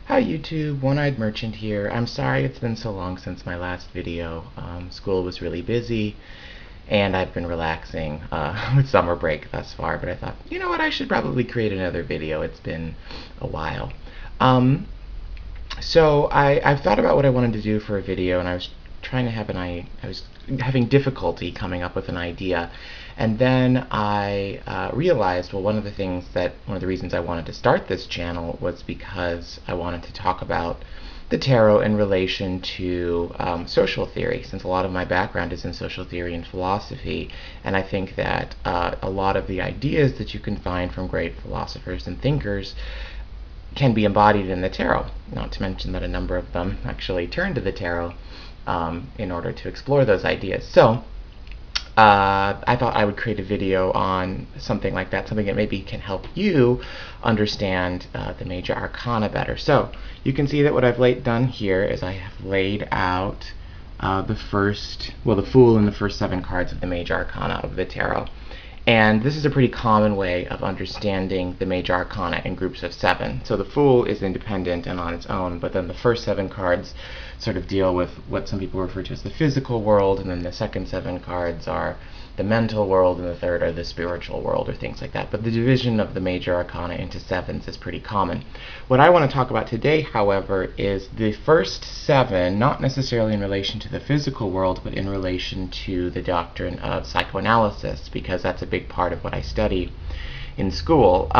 Hi YouTube, One-Eyed Merchant here. I'm sorry it's been so long since my last video. School was really busy and I've been relaxing with summer break thus far, but I thought, you know what, I should probably create another video. It's been a while. I've thought about what I wanted to do for a video, and I was having difficulty coming up with an idea. And then I realized, well, one of the reasons I wanted to start this channel was because I wanted to talk about the tarot in relation to social theory, since a lot of my background is in social theory and philosophy, and I think that a lot of the ideas that you can find from great philosophers and thinkers can be embodied in the tarot, not to mention that a number of them actually turn to the tarot in order to explore those ideas. So I thought I would create a video on something like that, something that maybe can help you understand the Major Arcana better. So you can see that what I've done here is I have laid out the Fool and the first 7 cards of the Major Arcana of the tarot. And this is a pretty common way of understanding the Major Arcana in groups of 7. So the Fool is independent and on its own, but then the first 7 cards sort of deal with what some people refer to as the physical world, and then the second 7 cards are the mental world, and the third are the spiritual world, or things like that. But the division of the Major Arcana into 7s is pretty common. What I want to talk about today, however, is the first 7, not necessarily in relation to the physical world, but in relation to the doctrine of psychoanalysis, because that's a big part of what I study in school.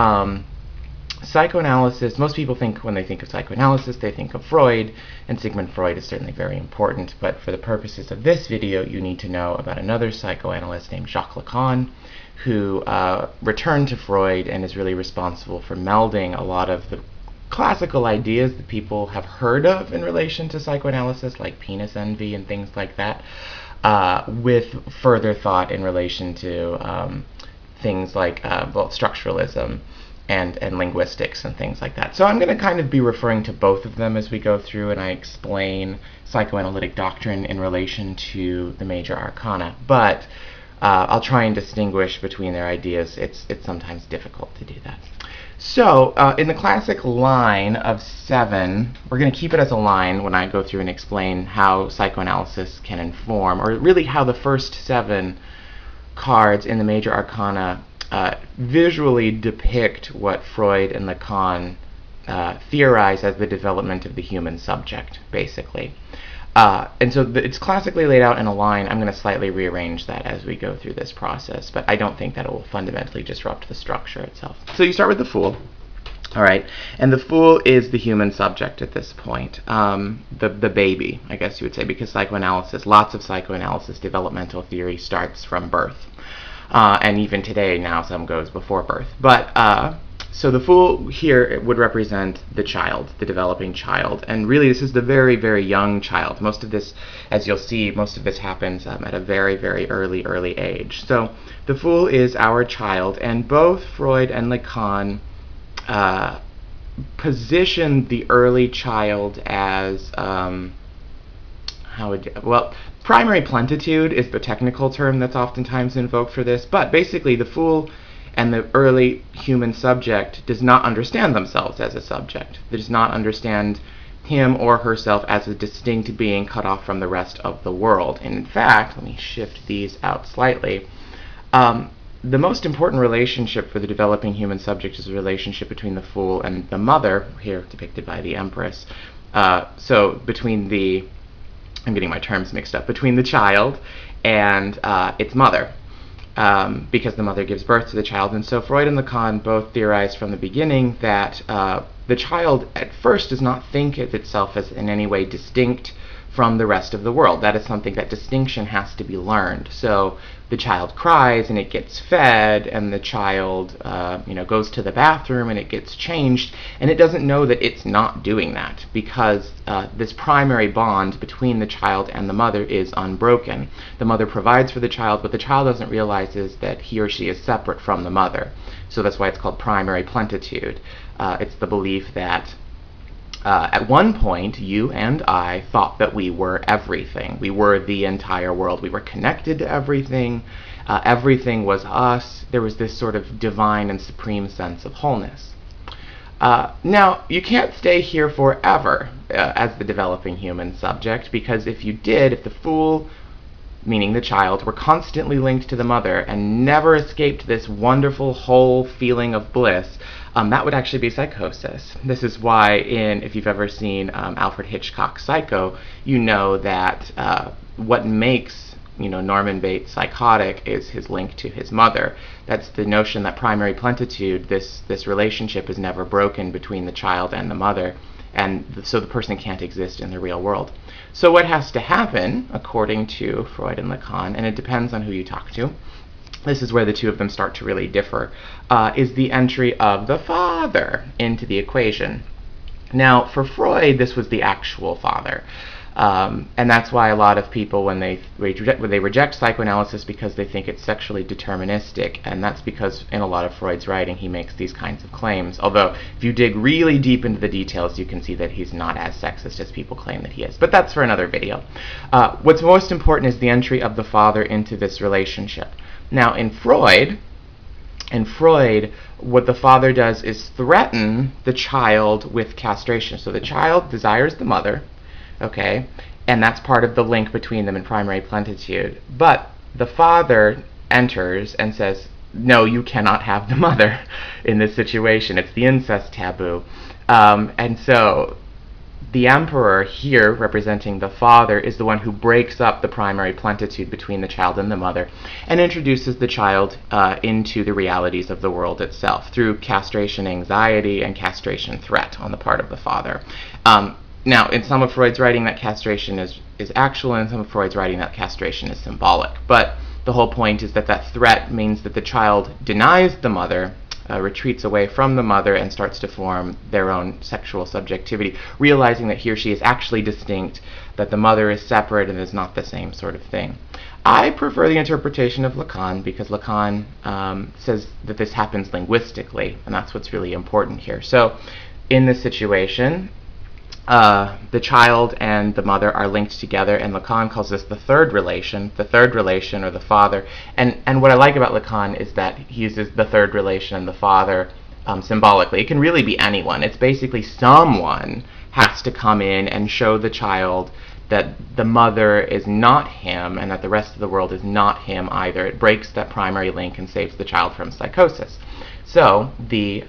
Psychoanalysis, most people think, when they think of psychoanalysis, they think of Freud, and Sigmund Freud is certainly very important, but for the purposes of this video, you need to know about another psychoanalyst named Jacques Lacan, who returned to Freud and is really responsible for melding a lot of the classical ideas that people have heard of in relation to psychoanalysis, like penis envy and things like that, with further thought in relation to things like structuralism and linguistics and things like that. So I'm going to kind of be referring to both of them as we go through, and I explain psychoanalytic doctrine in relation to the Major Arcana. But I'll try and distinguish between their ideas. It's sometimes difficult to do that. So in the classic line of 7, we're going to keep it as a line when I go through and explain how psychoanalysis can inform, or really how the first 7 cards in the Major Arcana visually depict what Freud and Lacan theorize as the development of the human subject, basically. And so it's classically laid out in a line. I'm going to slightly rearrange that as we go through this process, but I don't think that it will fundamentally disrupt the structure itself. So you start with the Fool. All right, and the Fool is the human subject at this point, the baby, I guess you would say, because lots of psychoanalysis, developmental theory starts from birth. And even today, now some goes before birth. But so the Fool here would represent the child, the developing child. And really, this is the very, very young child. Most of this, as you'll see, most of this happens at a very, very early age. So the Fool is our child, and both Freud and Lacan position the early child as primary plentitude is the technical term that's oftentimes invoked for this, but basically the Fool and the early human subject does not understand themselves as a subject. They does not understand him or herself as a distinct being cut off from the rest of the world. And in fact, let me shift these out slightly. The most important relationship for the developing human subject is the relationship between the Fool and the mother, here depicted by the Empress. So between I'm getting my terms mixed up, between the child and its mother, because the mother gives birth to the child. And so Freud and Lacan both theorized from the beginning that the child at first does not think of itself as in any way distinct from the rest of the world. That is something, that distinction has to be learned. So the child cries and it gets fed, and the child goes to the bathroom and it gets changed, and it doesn't know that it's not doing that, because this primary bond between the child and the mother is unbroken. The mother provides for the child, but the child doesn't realize that he or she is separate from the mother. So that's why it's called primary plentitude. It's the belief that at one point, you and I thought that we were everything. We were the entire world. We were connected to everything. Everything was us. There was this sort of divine and supreme sense of wholeness. Now, you can't stay here forever as the developing human subject, because if you did, if the fool, meaning the child, were constantly linked to the mother and never escaped this wonderful whole feeling of bliss, that would actually be psychosis. This is why, if you've ever seen Alfred Hitchcock's Psycho, you know that what makes Norman Bates psychotic is his link to his mother. That's the notion that primary plentitude, this relationship, is never broken between the child and the mother, and so the person can't exist in the real world. So what has to happen, according to Freud and Lacan, and it depends on who you talk to, this is where the two of them start to really differ, is the entry of the father into the equation. Now, for Freud, this was the actual father. And that's why a lot of people, when they reject psychoanalysis, because they think it's sexually deterministic, and that's because in a lot of Freud's writing he makes these kinds of claims. Although, if you dig really deep into the details, you can see that he's not as sexist as people claim that he is. But that's for another video. What's most important is the entry of the father into this relationship. Now, in Freud, what the father does is threaten the child with castration. So the child desires the mother, okay, and that's part of the link between them in primary plentitude. But the father enters and says, no, you cannot have the mother in this situation. It's the incest taboo. And so the emperor here, representing the father, is the one who breaks up the primary plentitude between the child and the mother and introduces the child into the realities of the world itself through castration anxiety and castration threat on the part of the father. Now, in some of Freud's writing, that castration is actual, and in some of Freud's writing, that castration is symbolic. But the whole point is that threat means that the child denies the mother, retreats away from the mother, and starts to form their own sexual subjectivity, realizing that he or she is actually distinct, that the mother is separate and is not the same sort of thing. I prefer the interpretation of Lacan, because Lacan says that this happens linguistically, and that's what's really important here. So, in this situation, the child and the mother are linked together, and Lacan calls this the third relation, or the father. And what I like about Lacan is that he uses the third relation and the father symbolically. It can really be anyone. It's basically someone has to come in and show the child that the mother is not him and that the rest of the world is not him either. It breaks that primary link and saves the child from psychosis. So the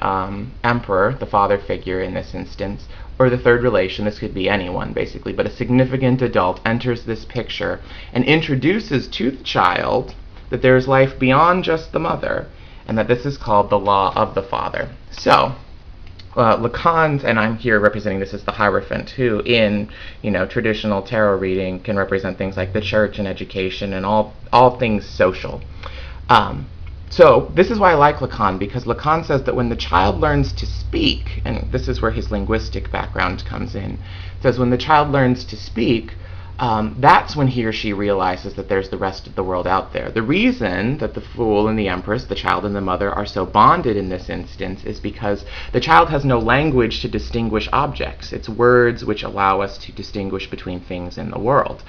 emperor, the father figure in this instance, or the third relation, this could be anyone basically, but a significant adult enters this picture and introduces to the child that there is life beyond just the mother, and that this is called the law of the father. So Lacan's, and I'm here representing this as the Hierophant, who in traditional tarot reading can represent things like the church and education and all things social. So this is why I like Lacan, because Lacan says that when the child learns to speak, and this is where his linguistic background comes in, says when the child learns to speak, that's when he or she realizes that there's the rest of the world out there. The reason that the fool and the empress, the child and the mother, are so bonded in this instance is because the child has no language to distinguish objects. It's words which allow us to distinguish between things in the world.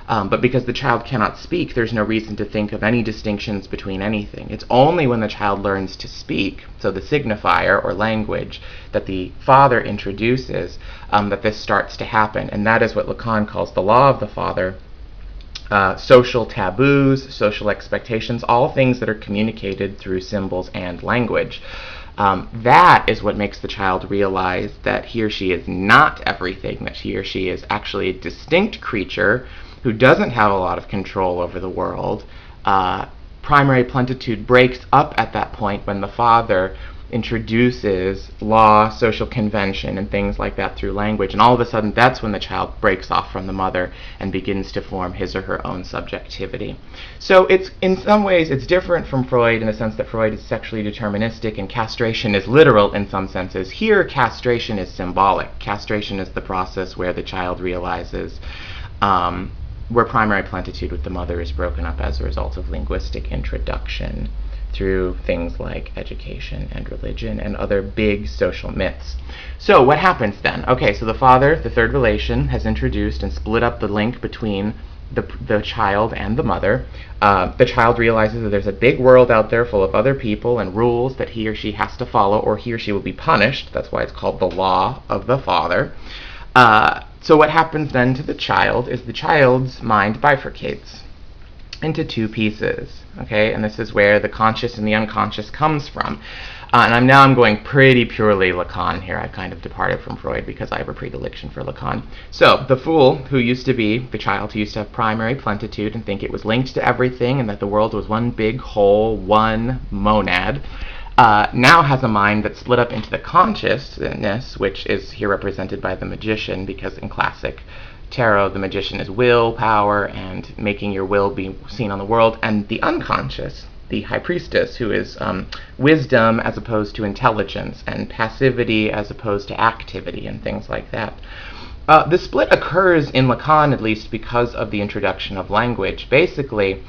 But because the child cannot speak, there's no reason to think of any distinctions between anything. It's only when the child learns to speak, so the signifier or language that the father introduces, that this starts to happen. And that is what Lacan calls the law of the father. Social taboos, social expectations, all things that are communicated through symbols and language. That is what makes the child realize that he or she is not everything, that he or she is actually a distinct creature who doesn't have a lot of control over the world. Primary plentitude breaks up at that point when the father introduces law, social convention, and things like that through language, and all of a sudden that's when the child breaks off from the mother and begins to form his or her own subjectivity. So it's, in some ways, it's different from Freud in the sense that Freud is sexually deterministic and castration is literal in some senses. Here, castration is symbolic. Castration is the process where the child realizes where primary plentitude with the mother is broken up as a result of linguistic introduction through things like education and religion and other big social myths. So what happens then? Okay, so the father, the third relation, has introduced and split up the link between the child and the mother. The child realizes that there's a big world out there full of other people and rules that he or she has to follow, or he or she will be punished. That's why it's called the law of the father. So what happens then to the child is the child's mind bifurcates into two pieces, okay? And this is where the conscious and the unconscious comes from. And I'm going pretty purely Lacan here. I've kind of departed from Freud because I have a predilection for Lacan. So, the fool, who used to be the child who used to have primary plentitude and think it was linked to everything and that the world was one big whole, one monad, now has a mind that's split up into the consciousness, which is here represented by the magician, because in classic tarot, the magician is will, power, and making your will be seen on the world, and the unconscious, the high priestess, who is wisdom as opposed to intelligence, and passivity as opposed to activity, and things like that. The split occurs in Lacan, at least, because of the introduction of language. Basically,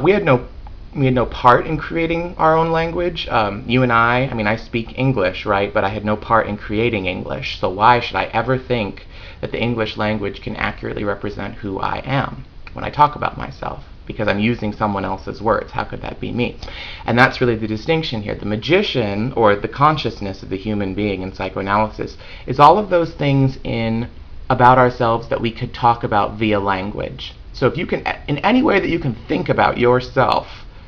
we had no part in creating our own language. You and I speak English, right? But I had no part in creating English. So why should I ever think that the English language can accurately represent who I am when I talk about myself? Because I'm using someone else's words. How could that be me? And that's really the distinction here. The magician, or the consciousness of the human being in psychoanalysis, is all of those things about ourselves that we could talk about via language. So if you can, in any way that you can think about yourself,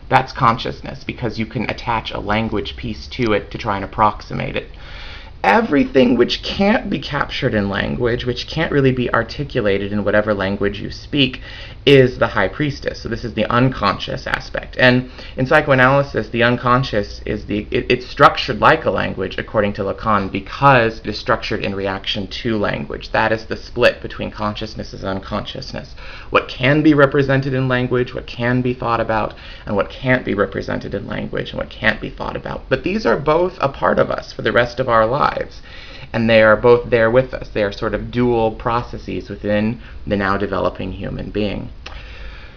that's consciousness, because you can attach a language piece to it to try and approximate it. Everything which can't be captured in language, which can't really be articulated in whatever language you speak, is the high priestess. So this is the unconscious aspect. And in psychoanalysis, the unconscious is it's structured like a language, according to Lacan, because it is structured in reaction to language. That is the split between consciousness and unconsciousness. What can be represented in language, what can be thought about, and what can't be represented in language, and what can't be thought about. But these are both a part of us for the rest of our lives. And they are both there with us. They are sort of dual processes within the now developing human being.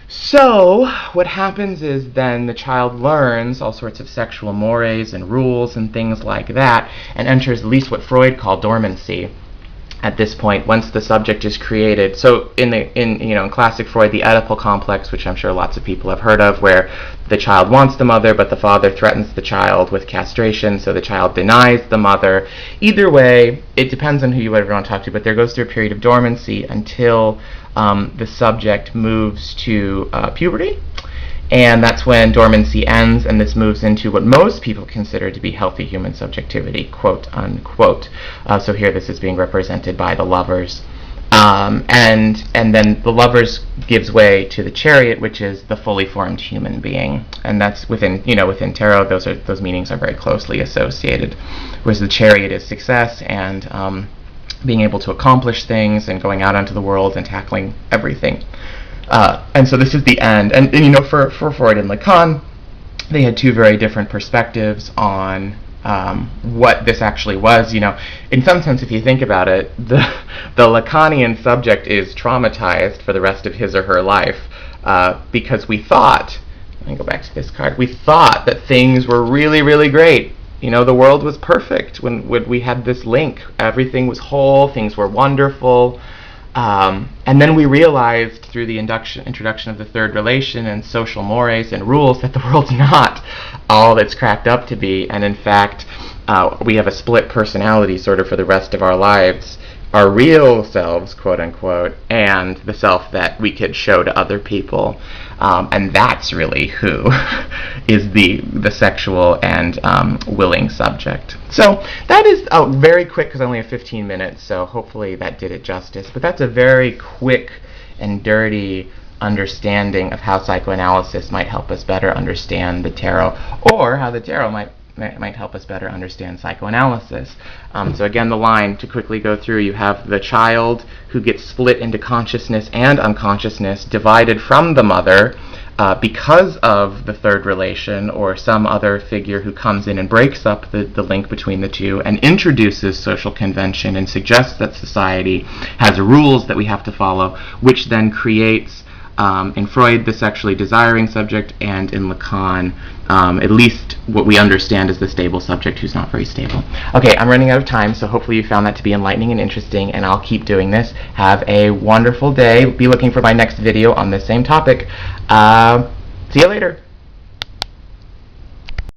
So what happens is then the child learns all sorts of sexual mores and rules and things like that, and enters at least what Freud called dormancy at this point, once the subject is created. So in classic Freud, the Oedipal complex, which I'm sure lots of people have heard of, where the child wants the mother, but the father threatens the child with castration, so the child denies the mother. Either way, it depends on who you ever want to talk to, but there goes through a period of dormancy until the subject moves to puberty. And that's when dormancy ends, and this moves into what most people consider to be healthy human subjectivity, quote unquote. So here this is being represented by the lovers. And then the lovers gives way to the chariot, which is the fully formed human being. And that's within tarot, those meanings are very closely associated. Whereas the chariot is success and being able to accomplish things and going out onto the world and tackling everything. And so this is the end. And for Freud and Lacan, they had two very different perspectives on what this actually was. In some sense, if you think about it, the Lacanian subject is traumatized for the rest of his or her life because we thought, let me go back to this card, we thought that things were really, really great. The world was perfect when we had this link. Everything was whole, things were wonderful. And then we realized through the introduction of the third relation and social mores and rules that the world's not all that's cracked up to be, and in fact we have a split personality sort of for the rest of our lives, our real selves, quote unquote, and the self that we could show to other people, and that's really who is the sexual and willing subject. So that is very quick, because I only have 15 minutes, so hopefully that did it justice, but that's a very quick and dirty understanding of how psychoanalysis might help us better understand the tarot, or how the tarot might help us better understand psychoanalysis. So again, the line to quickly go through, you have the child who gets split into consciousness and unconsciousness, divided from the mother because of the third relation or some other figure who comes in and breaks up the link between the two and introduces social convention and suggests that society has rules that we have to follow, which then creates In Freud, the sexually desiring subject, and in Lacan, at least what we understand is the stable subject who's not very stable. Okay, I'm running out of time, so hopefully you found that to be enlightening and interesting, and I'll keep doing this. Have a wonderful day. Be looking for my next video on this same topic. See you later.